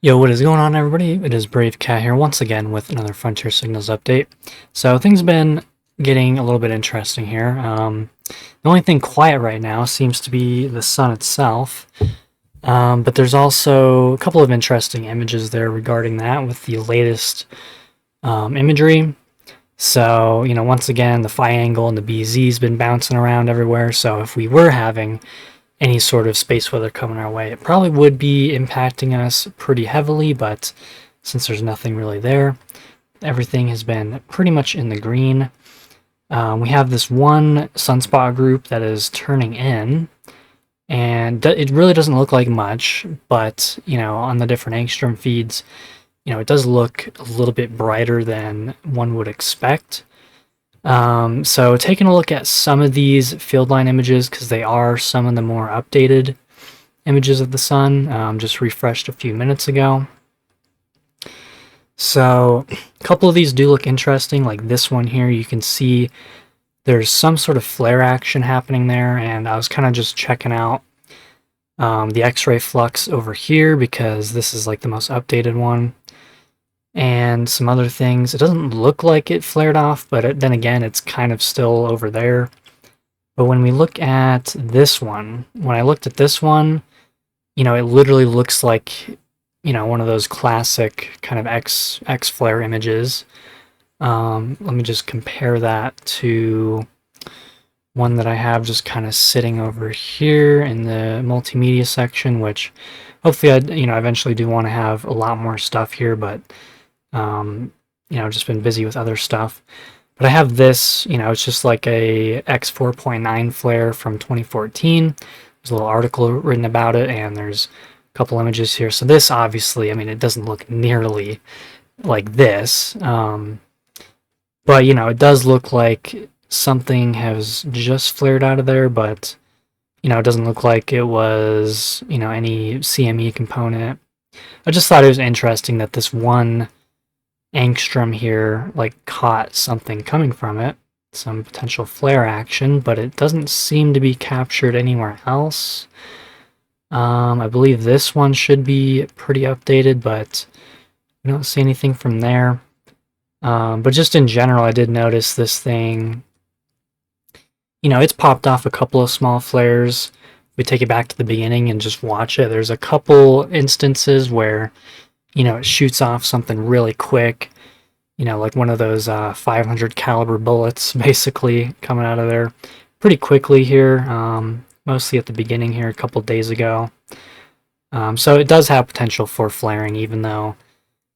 Yo, what is going on, everybody? It is Brave Cat here once again with another Frontier Signals update. So things have been getting a little bit interesting here. The only thing quiet right now seems to be the sun itself, but there's also a couple of interesting images there regarding that with the latest imagery. So, once again, the phi angle and the BZ has been bouncing around everywhere. So if we were having any sort of space weather coming our way, it probably would be impacting us pretty heavily, but since there's nothing really there, everything has been pretty much in the green. We have this one sunspot group that is turning in, and it really doesn't look like much, but on the different angstrom feeds, it does look a little bit brighter than one would expect. So taking a look at some of these field line images, because they are some of the more updated images of the sun, just refreshed a few minutes ago. So a couple of these do look interesting, like this one here. You can see there's some sort of flare action happening there, and I was kind of just checking out the X-ray flux over here because this is like the most updated one. And some other things. It doesn't look like it flared off, but then again, it's kind of still over there. But when we look at this one, when I looked at this one, it literally looks like, one of those classic kind of X flare images. Let me just compare that to one that I have just kind of sitting over here in the multimedia section, which hopefully I eventually do want to have a lot more stuff here, but just been busy with other stuff. But I have this, it's just like a X4.9 flare from 2014. There's a little article written about it, and there's a couple images here. So this, obviously, it doesn't look nearly like this. But, it does look like something has just flared out of there, but, it doesn't look like it was, any CME component. I just thought it was interesting that this one angstrom here caught something coming from it, some potential flare action, but it doesn't seem to be captured anywhere else. I believe this one should be pretty updated, but I don't see anything from there. But just in general, I did notice this thing, it's popped off a couple of small flares. We take it back to the beginning and just watch it. There's a couple instances where it shoots off something really quick, like one of those 500 caliber bullets basically coming out of there pretty quickly here, mostly at the beginning here a couple days ago. So it does have potential for flaring, even though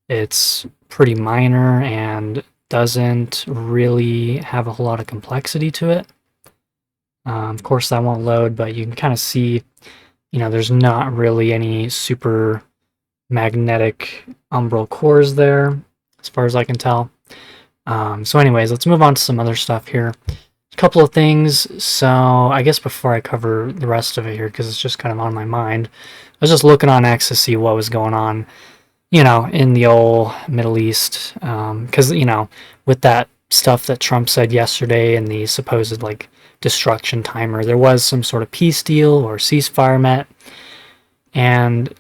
it's pretty minor and doesn't really have a whole lot of complexity to it. Of course, that won't load, but you can kind of see, there's not really any super magnetic umbral cores there, as far as I can tell. So anyways, let's move on to some other stuff here. A couple of things. So I guess before I cover the rest of it here, because it's just kind of on my mind, I was just looking on X to see what was going on, in the old Middle East. Because, with that stuff that Trump said yesterday and the supposed, destruction timer, there was some sort of peace deal or ceasefire met. And,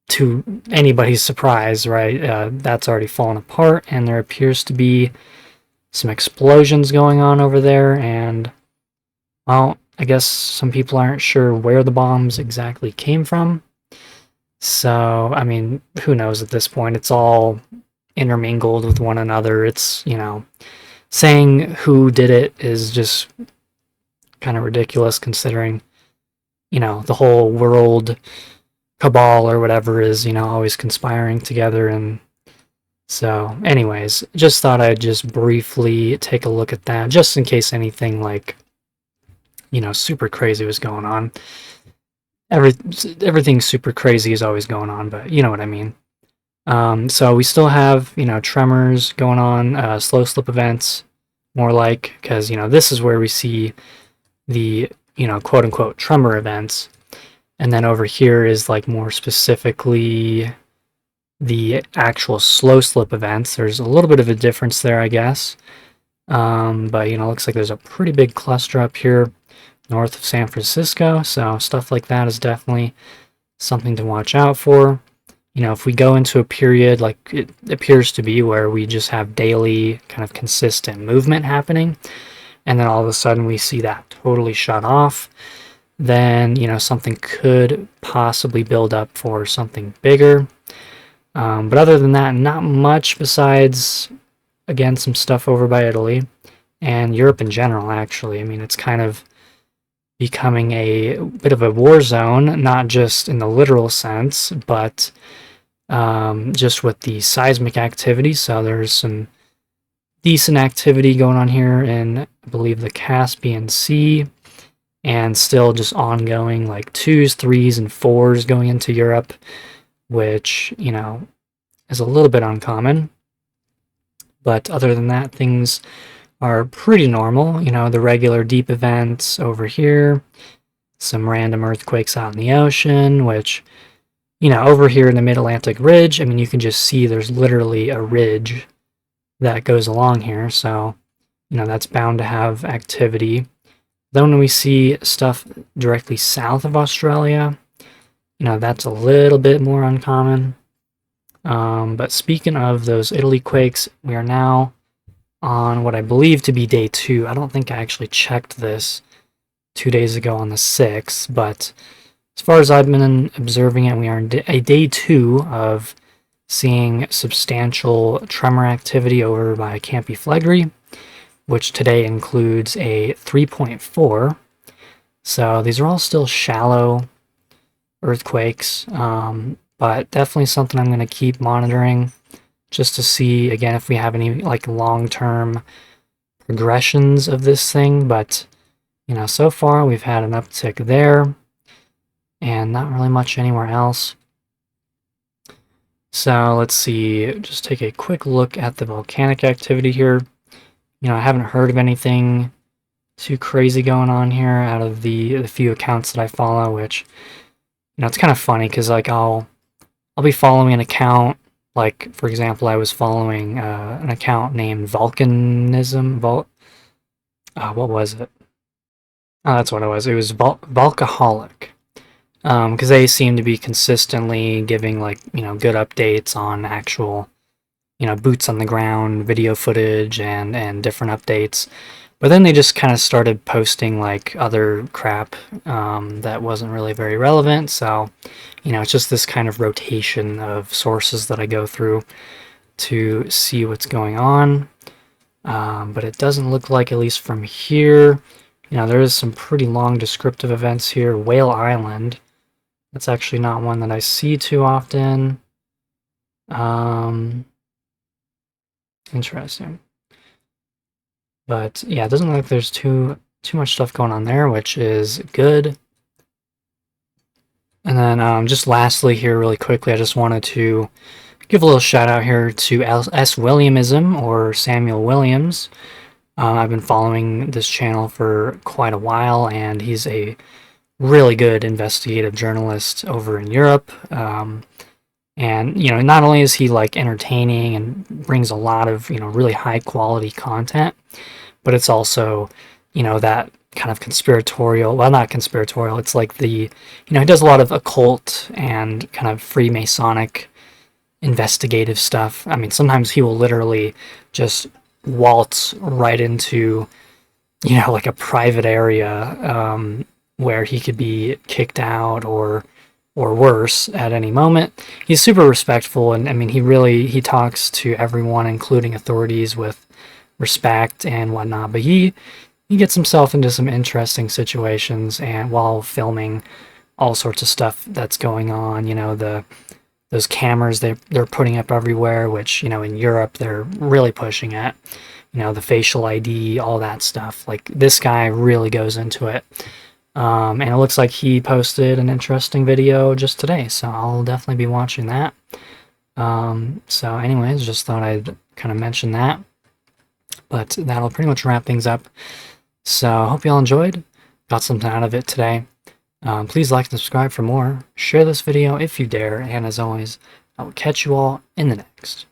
to anybody's surprise, right, that's already fallen apart, and there appears to be some explosions going on over there, and, well, I guess some people aren't sure where the bombs exactly came from. So, who knows at this point? It's all intermingled with one another. It's, saying who did it is just kind of ridiculous considering, the whole world cabal or whatever is, always conspiring together. And so anyways, just thought I'd just briefly take a look at that, just in case anything super crazy was going on. Everything super crazy is always going on, but you know what I mean. So we still have, tremors going on, slow slip events, more like, because, this is where we see the, quote unquote tremor events. And then over here is more specifically the actual slow slip events. There's a little bit of a difference there, I guess. But, looks like there's a pretty big cluster up here north of San Francisco. So stuff like that is definitely something to watch out for. if we go into a period like it appears to be where we just have daily kind of consistent movement happening, and then all of a sudden we see that totally shut off, then, something could possibly build up for something bigger. But other than that, not much besides, again, some stuff over by Italy and Europe in general, actually. I mean, it's kind of becoming a bit of a war zone, not just in the literal sense, but just with the seismic activity. So there's some decent activity going on here in, I believe, the Caspian Sea, and still just ongoing, like 2s, 3s, and 4s going into Europe, which, is a little bit uncommon. But other than that, things are pretty normal. The regular deep events over here, some random earthquakes out in the ocean, which, over here in the Mid-Atlantic Ridge, I mean, you can just see there's literally a ridge that goes along here. So, that's bound to have activity. Then when we see stuff directly south of Australia, that's a little bit more uncommon. But speaking of those Italy quakes, we are now on what I believe to be day 2. I don't think I actually checked this 2 days ago on the 6th, but as far as I've been observing it, we are in day 2 of seeing substantial tremor activity over by Campi Flegrei, which today includes a 3.4. So these are all still shallow earthquakes, but definitely something I'm going to keep monitoring just to see, again, if we have any like long-term progressions of this thing. But, so far we've had an uptick there and not really much anywhere else. So let's see, just take a quick look at the volcanic activity here. I haven't heard of anything too crazy going on here out of the few accounts that I follow, which, it's kind of funny because, like, I'll be following an account, like, for example, I was following an account named Volcanism, what was it? Oh, that's what it was. It was Volcaholic, because they seem to be consistently giving, like, good updates on actual, boots on the ground, video footage, and different updates. But then they just kind of started posting, like, other crap that wasn't really very relevant. So, it's just this kind of rotation of sources that I go through to see what's going on. But it doesn't look like, at least from here, there is some pretty long descriptive events here. Whale Island. That's actually not one that I see too often. Interesting. But yeah, it doesn't look like there's too much stuff going on there, which is good. And then just lastly here, really quickly, I just wanted to give a little shout out here to S. Williamism, or Samuel Williams. I've been following this channel for quite a while, and he's a really good investigative journalist over in Europe. And, not only is he, like, entertaining and brings a lot of, really high quality content, but it's also, that kind of conspiratorial, well, not conspiratorial, it's like the, he does a lot of occult and kind of Freemasonic investigative stuff. I mean, sometimes he will literally just waltz right into, like a private area where he could be kicked out or worse at any moment. He's super respectful, and I mean, he talks to everyone, including authorities, with respect and whatnot. But he gets himself into some interesting situations, and while filming all sorts of stuff that's going on, those cameras they're putting up everywhere, which, in Europe they're really pushing it. The facial ID, all that stuff. Like, this guy really goes into it. And it looks like he posted an interesting video just today, so I'll definitely be watching that. So anyways, just thought I'd kind of mention that. But that'll pretty much wrap things up. So I hope you all enjoyed, got something out of it today. Please like and subscribe for more. Share this video if you dare, and as always, I will catch you all in the next.